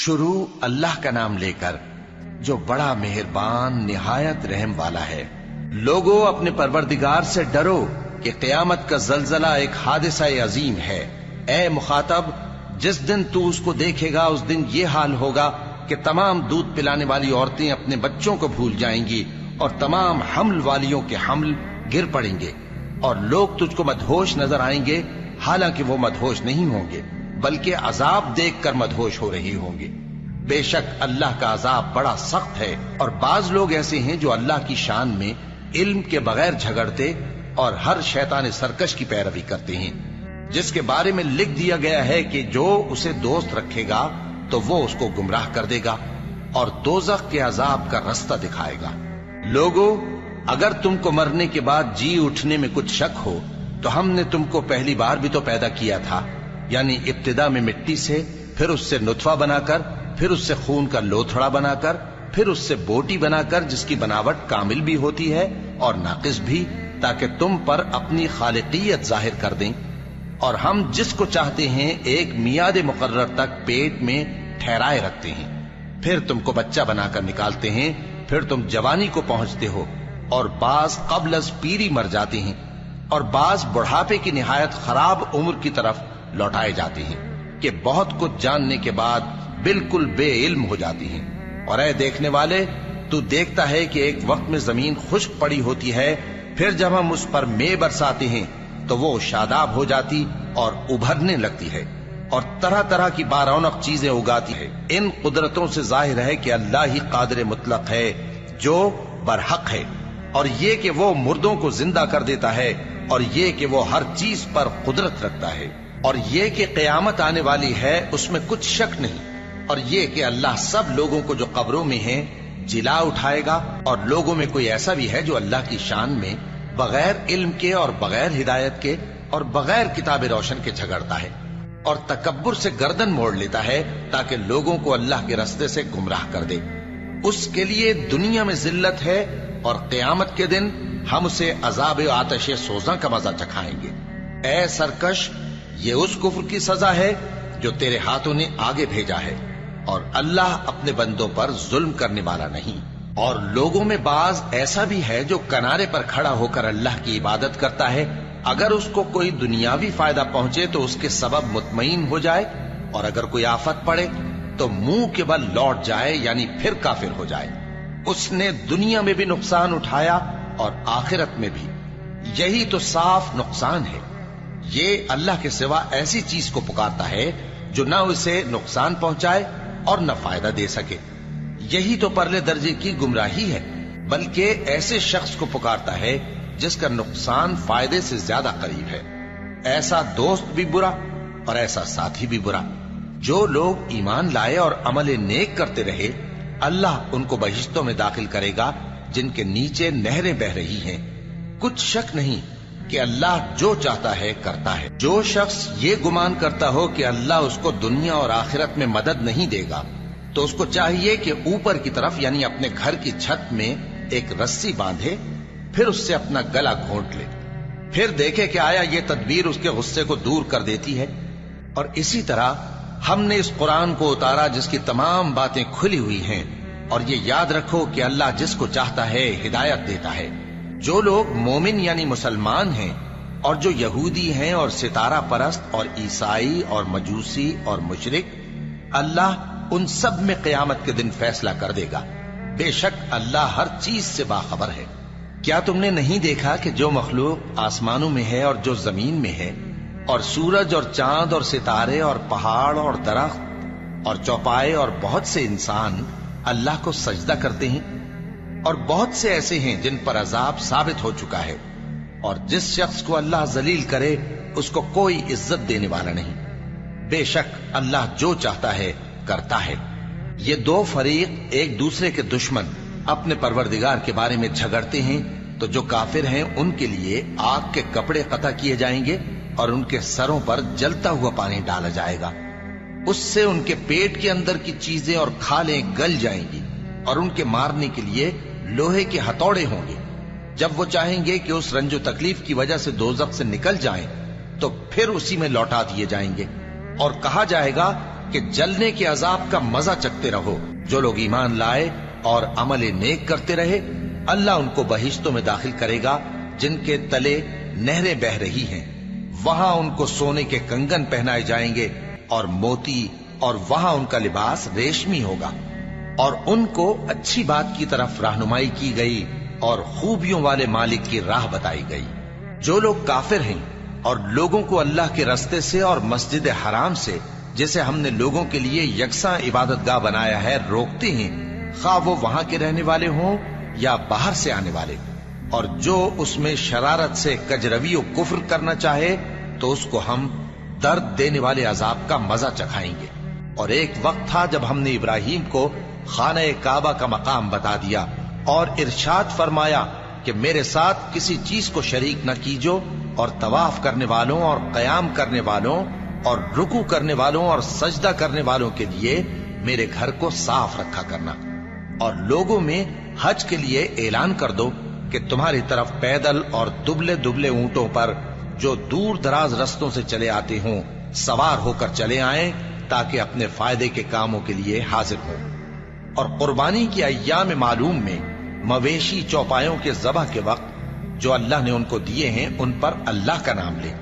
شروع اللہ کا نام لے کر جو بڑا مہربان نہایت رحم والا ہے۔ لوگوں اپنے پروردگار سے ڈرو کہ قیامت کا زلزلہ ایک حادثہ عظیم ہے۔ اے مخاطب، جس دن تو اس کو دیکھے گا اس دن یہ حال ہوگا کہ تمام دودھ پلانے والی عورتیں اپنے بچوں کو بھول جائیں گی اور تمام حمل والیوں کے حمل گر پڑیں گے، اور لوگ تجھ کو مدہوش نظر آئیں گے، حالانکہ وہ مدہوش نہیں ہوں گے بلکہ عذاب دیکھ کر مدہوش ہو رہے ہوں گے۔ بے شک اللہ کا عذاب بڑا سخت ہے، اور بعض لوگ ایسے ہیں جو اللہ کی شان میں علم کے بغیر جھگڑتے اور ہر شیطان سرکش کی پیروی کرتے ہیں، جس کے بارے میں لکھ دیا گیا ہے کہ جو اسے دوست رکھے گا تو وہ اس کو گمراہ کر دے گا اور دوزخ کے عذاب کا رستہ دکھائے گا۔ لوگو، اگر تم کو مرنے کے بعد جی اٹھنے میں کچھ شک ہو تو ہم نے تم کو پہلی بار بھی تو پیدا کیا تھا، یعنی ابتدا میں مٹی سے، پھر اس سے نطفہ بنا کر، پھر اس سے خون کا لوتھڑا بنا کر، پھر اس سے بوٹی بنا کر جس کی بناوٹ کامل بھی ہوتی ہے اور ناقص بھی، تاکہ تم پر اپنی خالقیت ظاہر کر دیں۔ اور ہم جس کو چاہتے ہیں ایک میعاد مقرر تک پیٹ میں ٹھہرائے رکھتے ہیں، پھر تم کو بچہ بنا کر نکالتے ہیں، پھر تم جوانی کو پہنچتے ہو، اور بعض قبل از پیری مر جاتے ہیں، اور بعض بڑھاپے کی نہایت خراب عمر کی طرف لوٹائے جاتے ہیں کہ بہت کچھ جاننے کے بعد بالکل بے علم ہو جاتی ہیں۔ اور اے دیکھنے والے، تو دیکھتا ہے کہ ایک وقت میں زمین خشک پڑی ہوتی ہے، پھر جب ہم اس پر مے برساتے ہیں تو وہ شاداب ہو جاتی اور ابھرنے لگتی ہے اور طرح طرح کی بارونق چیزیں اگاتی ہے۔ ان قدرتوں سے ظاہر ہے کہ اللہ ہی قادر مطلق ہے جو برحق ہے، اور یہ کہ وہ مردوں کو زندہ کر دیتا ہے، اور یہ کہ وہ ہر چیز پر قدرت رکھتا ہے، اور یہ کہ قیامت آنے والی ہے اس میں کچھ شک نہیں، اور یہ کہ اللہ سب لوگوں کو جو قبروں میں ہیں جلا اٹھائے گا، اور لوگوں میں کوئی ایسا بھی ہے جو اللہ کی شان میں بغیر علم کے اور بغیر ہدایت کے اور بغیر کتاب روشن کے جھگڑتا ہے اور تکبر سے گردن موڑ لیتا ہے تاکہ لوگوں کو اللہ کے رستے سے گمراہ کر دے۔ اس کے لیے دنیا میں ذلت ہے، اور قیامت کے دن ہم اسے عذاب آتش سوزاں کا مزہ چکھائیں گے۔ اے سرکش، یہ اس کفر کی سزا ہے جو تیرے ہاتھوں نے آگے بھیجا ہے، اور اللہ اپنے بندوں پر ظلم کرنے والا نہیں۔ اور لوگوں میں بعض ایسا بھی ہے جو کنارے پر کھڑا ہو کر اللہ کی عبادت کرتا ہے، اگر اس کو کوئی دنیاوی فائدہ پہنچے تو اس کے سبب مطمئن ہو جائے، اور اگر کوئی آفت پڑے تو منہ کے بل لوٹ جائے، یعنی پھر کافر ہو جائے۔ اس نے دنیا میں بھی نقصان اٹھایا اور آخرت میں بھی، یہی تو صاف نقصان ہے۔ یہ اللہ کے سوا ایسی چیز کو پکارتا ہے جو نہ اسے نقصان پہنچائے اور نہ فائدہ دے سکے، یہی تو پرلے درجے کی گمراہی ہے۔ بلکہ ایسے شخص کو پکارتا ہے جس کا نقصان فائدے سے زیادہ قریب ہے۔ ایسا دوست بھی برا اور ایسا ساتھی بھی برا۔ جو لوگ ایمان لائے اور عمل نیک کرتے رہے، اللہ ان کو بہشتوں میں داخل کرے گا جن کے نیچے نہریں بہ رہی ہیں۔ کچھ شک نہیں کہ اللہ جو چاہتا ہے کرتا ہے۔ جو شخص یہ گمان کرتا ہو کہ اللہ اس کو دنیا اور آخرت میں مدد نہیں دے گا، تو اس کو چاہیے کہ اوپر کی طرف یعنی اپنے گھر کی چھت میں ایک رسی باندھے، پھر اس سے اپنا گلا گھونٹ لے، پھر دیکھے کہ آیا یہ تدبیر اس کے غصے کو دور کر دیتی ہے۔ اور اسی طرح ہم نے اس قرآن کو اتارا جس کی تمام باتیں کھلی ہوئی ہیں، اور یہ یاد رکھو کہ اللہ جس کو چاہتا ہے ہدایت دیتا ہے۔ جو لوگ مومن یعنی مسلمان ہیں اور جو یہودی ہیں اور ستارہ پرست اور عیسائی اور مجوسی اور مشرک، اللہ ان سب میں قیامت کے دن فیصلہ کر دے گا۔ بے شک اللہ ہر چیز سے باخبر ہے۔ کیا تم نے نہیں دیکھا کہ جو مخلوق آسمانوں میں ہے اور جو زمین میں ہے، اور سورج اور چاند اور ستارے اور پہاڑ اور درخت اور چوپائے اور بہت سے انسان اللہ کو سجدہ کرتے ہیں، اور بہت سے ایسے ہیں جن پر عذاب ثابت ہو چکا ہے، اور جس شخص کو اللہ ذلیل کرے اس کو کوئی عزت دینے والا نہیں۔ بے شک اللہ جو چاہتا ہے کرتا ہے۔ یہ دو فریق ایک دوسرے کے دشمن اپنے پروردگار کے بارے میں جھگڑتے ہیں، تو جو کافر ہیں ان کے لیے آگ کے کپڑے قطع کیے جائیں گے اور ان کے سروں پر جلتا ہوا پانی ڈالا جائے گا، اس سے ان کے پیٹ کے اندر کی چیزیں اور کھالیں گل جائیں گی، اور ان کے مارنے کے لیے لوہے کے ہتھوڑے ہوں گے۔ جب وہ چاہیں گے کہ اس رنج و تکلیف کی وجہ سے دوزخ سے نکل جائیں تو پھر اسی میں لوٹا دیے جائیں گے، اور کہا جائے گا کہ جلنے کے عذاب کا مزہ چکھتے رہو۔ جو لوگ ایمان لائے اور عمل نیک کرتے رہے، اللہ ان کو بہشتوں میں داخل کرے گا جن کے تلے نہریں بہ رہی ہیں۔ وہاں ان کو سونے کے کنگن پہنائے جائیں گے اور موتی، اور وہاں ان کا لباس ریشمی ہوگا، اور ان کو اچھی بات کی طرف رہنمائی کی گئی اور خوبیوں والے مالک کی راہ بتائی گئی۔ جو لوگ کافر ہیں اور لوگوں کو اللہ کے رستے سے اور مسجد حرام سے، جسے ہم نے لوگوں کے لیے یکساں عبادت گاہ بنایا ہے، روکتے ہیں، خواہ وہ وہاں کے رہنے والے ہوں یا باہر سے آنے والے، اور جو اس میں شرارت سے کجروی و کفر کرنا چاہے تو اس کو ہم درد دینے والے عذاب کا مزہ چکھائیں گے۔ اور ایک وقت تھا جب ہم نے ابراہیم کو خانہ کعبہ کا مقام بتا دیا اور ارشاد فرمایا کہ میرے ساتھ کسی چیز کو شریک نہ کیجو، اور طواف کرنے والوں اور قیام کرنے والوں اور رکوع کرنے والوں اور سجدہ کرنے والوں کے لیے میرے گھر کو صاف رکھا کرنا۔ اور لوگوں میں حج کے لیے اعلان کر دو کہ تمہاری طرف پیدل اور دبلے دبلے اونٹوں پر جو دور دراز رستوں سے چلے آتے ہوں سوار ہو کر چلے آئیں، تاکہ اپنے فائدے کے کاموں کے لیے حاضر ہوں۔ اور قربانی کی ایام معلوم میں مویشی چوپایوں کے ذبح کے وقت جو اللہ نے ان کو دیے ہیں ان پر اللہ کا نام لیں۔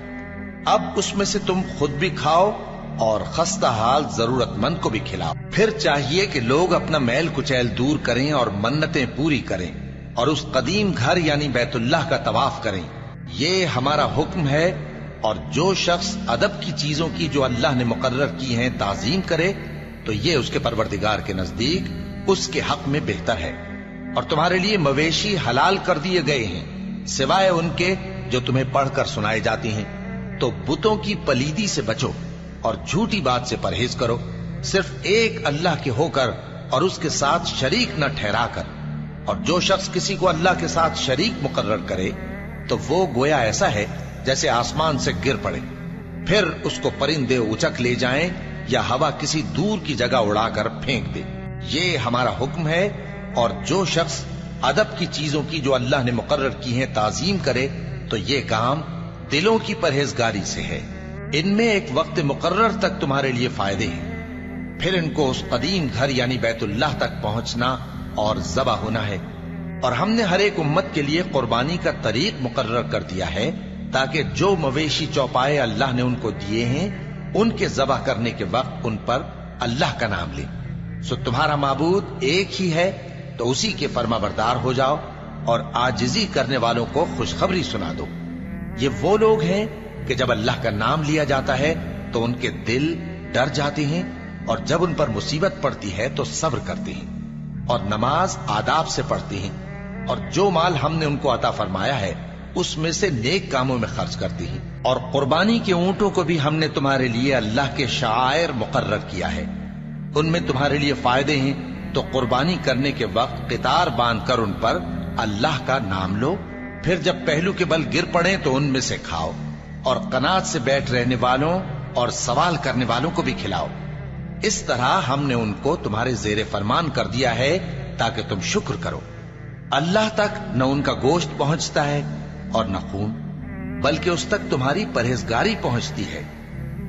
اب اس میں سے تم خود بھی کھاؤ اور خستہ حال ضرورت مند کو بھی کھلاؤ۔ پھر چاہیے کہ لوگ اپنا میل کچیل دور کریں اور منتیں پوری کریں اور اس قدیم گھر یعنی بیت اللہ کا طواف کریں۔ یہ ہمارا حکم ہے، اور جو شخص ادب کی چیزوں کی جو اللہ نے مقرر کی ہیں تعظیم کرے تو یہ اس کے پروردگار کے نزدیک اس کے حق میں بہتر ہے۔ اور تمہارے لیے مویشی حلال کر دیے گئے ہیں سوائے ان کے جو تمہیں پڑھ کر سنائے جاتے ہیں۔ تو بتوں کی پلیدی سے بچو اور جھوٹی بات سے پرہیز کرو، صرف ایک اللہ کے ہو کر اور اس کے ساتھ شریک نہ ٹھہرا کر۔ اور جو شخص کسی کو اللہ کے ساتھ شریک مقرر کرے تو وہ گویا ایسا ہے جیسے آسمان سے گر پڑے، پھر اس کو پرندے اچک لے جائیں یا ہوا کسی دور کی جگہ اڑا کر پھینک دے۔ یہ ہمارا حکم ہے، اور جو شخص ادب کی چیزوں کی جو اللہ نے مقرر کی ہیں تعظیم کرے تو یہ کام دلوں کی پرہیزگاری سے ہے۔ ان میں ایک وقت مقرر تک تمہارے لیے فائدے ہیں، پھر ان کو اس قدیم گھر یعنی بیت اللہ تک پہنچنا اور ذبح ہونا ہے۔ اور ہم نے ہر ایک امت کے لیے قربانی کا طریق مقرر کر دیا ہے، تاکہ جو مویشی چوپائے اللہ نے ان کو دیے ہیں ان کے ذبح کرنے کے وقت ان پر اللہ کا نام لیں۔ سو تمہارا معبود ایک ہی ہے، تو اسی کے فرما بردار ہو جاؤ اور عاجزی کرنے والوں کو خوشخبری سنا دو۔ یہ وہ لوگ ہیں کہ جب اللہ کا نام لیا جاتا ہے تو ان کے دل ڈر جاتے ہیں، اور جب ان پر مصیبت پڑتی ہے تو صبر کرتے ہیں، اور نماز آداب سے پڑھتے ہیں، اور جو مال ہم نے ان کو عطا فرمایا ہے اس میں سے نیک کاموں میں خرچ کرتے ہیں۔ اور قربانی کے اونٹوں کو بھی ہم نے تمہارے لیے اللہ کے شعائر مقرر کیا ہے، ان میں تمہارے لیے فائدے ہیں، تو قربانی کرنے کے وقت قطار باندھ کر ان پر اللہ کا نام لو، پھر جب پہلو کے بل گر پڑیں تو ان میں سے کھاؤ، اور قناعت سے بیٹھ رہنے والوں اور سوال کرنے والوں کو بھی کھلاؤ۔ اس طرح ہم نے ان کو تمہارے زیر فرمان کر دیا ہے تاکہ تم شکر کرو۔ اللہ تک نہ ان کا گوشت پہنچتا ہے اور نہ خون، بلکہ اس تک تمہاری پرہیزگاری پہنچتی ہے۔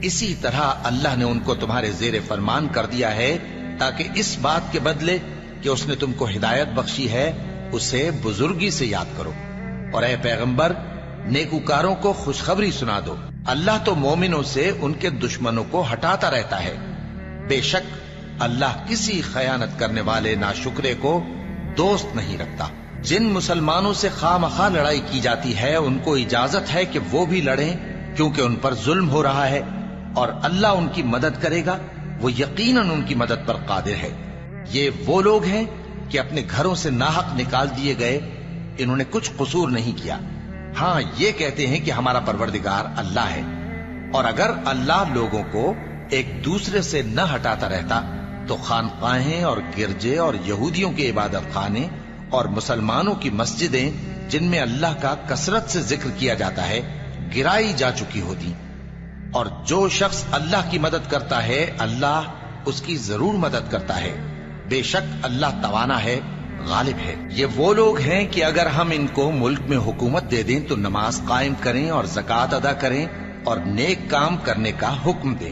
اسی طرح اللہ نے ان کو تمہارے زیر فرمان کر دیا ہے تاکہ اس بات کے بدلے کہ اس نے تم کو ہدایت بخشی ہے اسے بزرگی سے یاد کرو۔ اور اے پیغمبر، نیکوکاروں کو خوشخبری سنا دو، اللہ تو مومنوں سے ان کے دشمنوں کو ہٹاتا رہتا ہے۔ بے شک اللہ کسی خیانت کرنے والے ناشکرے کو دوست نہیں رکھتا۔ جن مسلمانوں سے خواہ مخواہ لڑائی کی جاتی ہے ان کو اجازت ہے کہ وہ بھی لڑیں، کیونکہ ان پر ظلم ہو رہا ہے، اور اللہ ان کی مدد کرے گا، وہ یقیناً ان کی مدد پر قادر ہے۔ یہ وہ لوگ ہیں کہ اپنے گھروں سے ناحق نکال دیے گئے، انہوں نے کچھ قصور نہیں کیا، ہاں یہ کہتے ہیں کہ ہمارا پروردگار اللہ ہے۔ اور اگر اللہ لوگوں کو ایک دوسرے سے نہ ہٹاتا رہتا تو خانقاہیں اور گرجے اور یہودیوں کے عبادت خانے اور مسلمانوں کی مسجدیں جن میں اللہ کا کثرت سے ذکر کیا جاتا ہے گرائی جا چکی ہوتی۔ اور جو شخص اللہ کی مدد کرتا ہے اللہ اس کی ضرور مدد کرتا ہے، بے شک اللہ توانا ہے، غالب ہے۔ یہ وہ لوگ ہیں کہ اگر ہم ان کو ملک میں حکومت دے دیں تو نماز قائم کریں اور زکوٰۃ ادا کریں اور نیک کام کرنے کا حکم دیں،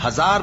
1000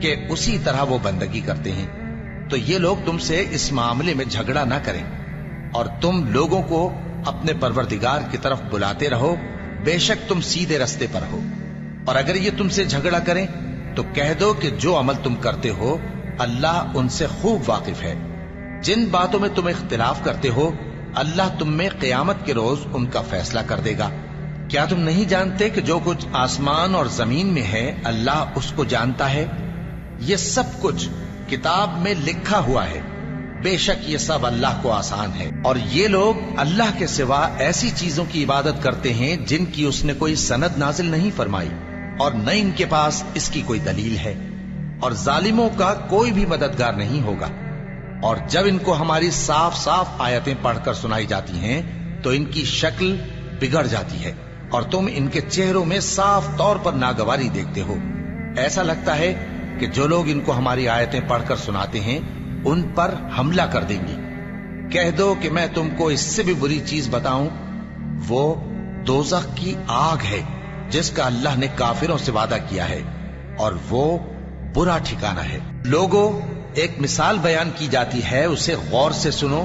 کہ اسی طرح وہ بندگی کرتے ہیں، تو یہ لوگ تم سے اس معاملے میں جھگڑا نہ کریں، اور تم لوگوں کو اپنے پروردگار کی طرف بلاتے رہو، بے شک تم سیدھے رستے پر ہو۔ اور اگر یہ تم سے جھگڑا کریں تو کہہ دو کہ جو عمل تم کرتے ہو اللہ ان سے خوب واقف ہے۔ جن باتوں میں تم اختلاف کرتے ہو اللہ تم میں قیامت کے روز ان کا فیصلہ کر دے گا۔ کیا تم نہیں جانتے کہ جو کچھ آسمان اور زمین میں ہے اللہ اس کو جانتا ہے؟ یہ سب کچھ کتاب میں لکھا ہوا ہے، بے شک یہ سب اللہ کو آسان ہے۔ اور یہ لوگ اللہ کے سوا ایسی چیزوں کی عبادت کرتے ہیں جن کی اس نے کوئی سند نازل نہیں فرمائی، اور نہ ان کے پاس اس کی کوئی دلیل ہے، اور ظالموں کا کوئی بھی مددگار نہیں ہوگا۔ اور جب ان کو ہماری صاف صاف آیتیں پڑھ کر سنائی جاتی ہیں تو ان کی شکل بگڑ جاتی ہے، اور تم ان کے چہروں میں صاف طور پر ناگواری دیکھتے ہو۔ ایسا لگتا ہے کہ جو لوگ ان کو ہماری آیتیں پڑھ کر سناتے ہیں ان پر حملہ کر دیں گی۔ کہہ دو کہ میں تم کو اس سے بھی بری چیز بتاؤں، وہ دوزخ کی آگ ہے جس کا اللہ نے کافروں سے وعدہ کیا ہے، اور وہ برا ٹھکانہ ہے۔ لوگوں، ایک مثال بیان کی جاتی ہے، اسے غور سے سنو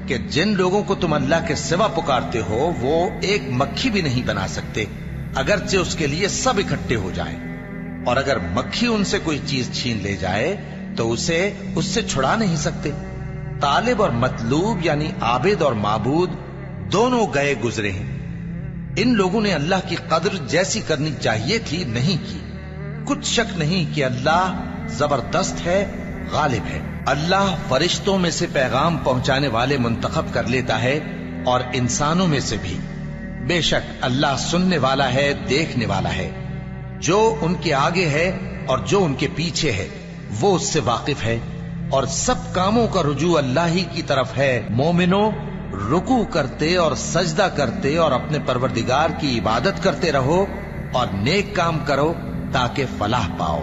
کہ جن لوگوں کو تم اللہ کے سوا پکارتے ہو وہ ایک مکھی بھی نہیں بنا سکتے، اگرچہ اس کے لیے سب اکٹھے ہو جائیں۔ اور اگر مکھی ان سے کوئی چیز چھین لے جائے تو اسے اس سے چھڑا نہیں سکتے۔ طالب اور مطلوب یعنی عابد اور معبود دونوں گئے گزرے ہیں۔ ان لوگوں نے اللہ کی قدر جیسی کرنی چاہیے تھی نہیں کی۔ کچھ شک نہیں کہ اللہ زبردست ہے، غالب ہے۔ اللہ فرشتوں میں سے پیغام پہنچانے والے منتخب کر لیتا ہے اور انسانوں میں سے بھی۔ بے شک اللہ سننے والا ہے، دیکھنے والا ہے۔ جو ان کے آگے ہے اور جو ان کے پیچھے ہے وہ اس سے واقف ہے، اور سب کاموں کا رجوع اللہ ہی کی طرف ہے۔ مومنوں، رکوع کرتے اور سجدہ کرتے اور اپنے پروردگار کی عبادت کرتے رہو اور نیک کام کرو تاکہ فلاح پاؤ،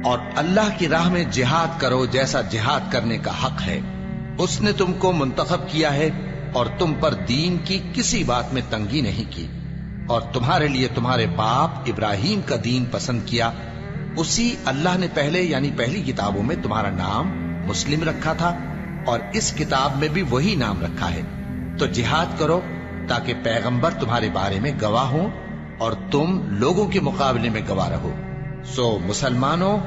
اور اللہ کی راہ میں جہاد کرو جیسا جہاد کرنے کا حق ہے۔ اس نے تم کو منتخب کیا ہے اور تم پر دین کی کسی بات میں تنگی نہیں کی، اور تمہارے لیے تمہارے باپ ابراہیم کا دین پسند کیا۔ اسی اللہ نے پہلے یعنی پہلی کتابوں میں تمہارا نام مسلم رکھا تھا، اور اس کتاب میں بھی وہی نام رکھا ہے۔ تو جہاد کرو تاکہ پیغمبر تمہارے بارے میں گواہ ہوں اور تم لوگوں کے مقابلے میں گواہ رہو۔ سو مسلمانوں،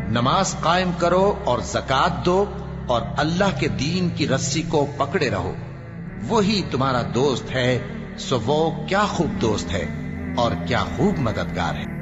نماز قائم کرو اور زکات دو اور اللہ کے دین کی رسی کو پکڑے رہو، وہی تمہارا دوست ہے۔ سو وہ کیا خوب دوست ہے اور کیا خوب مددگار ہے۔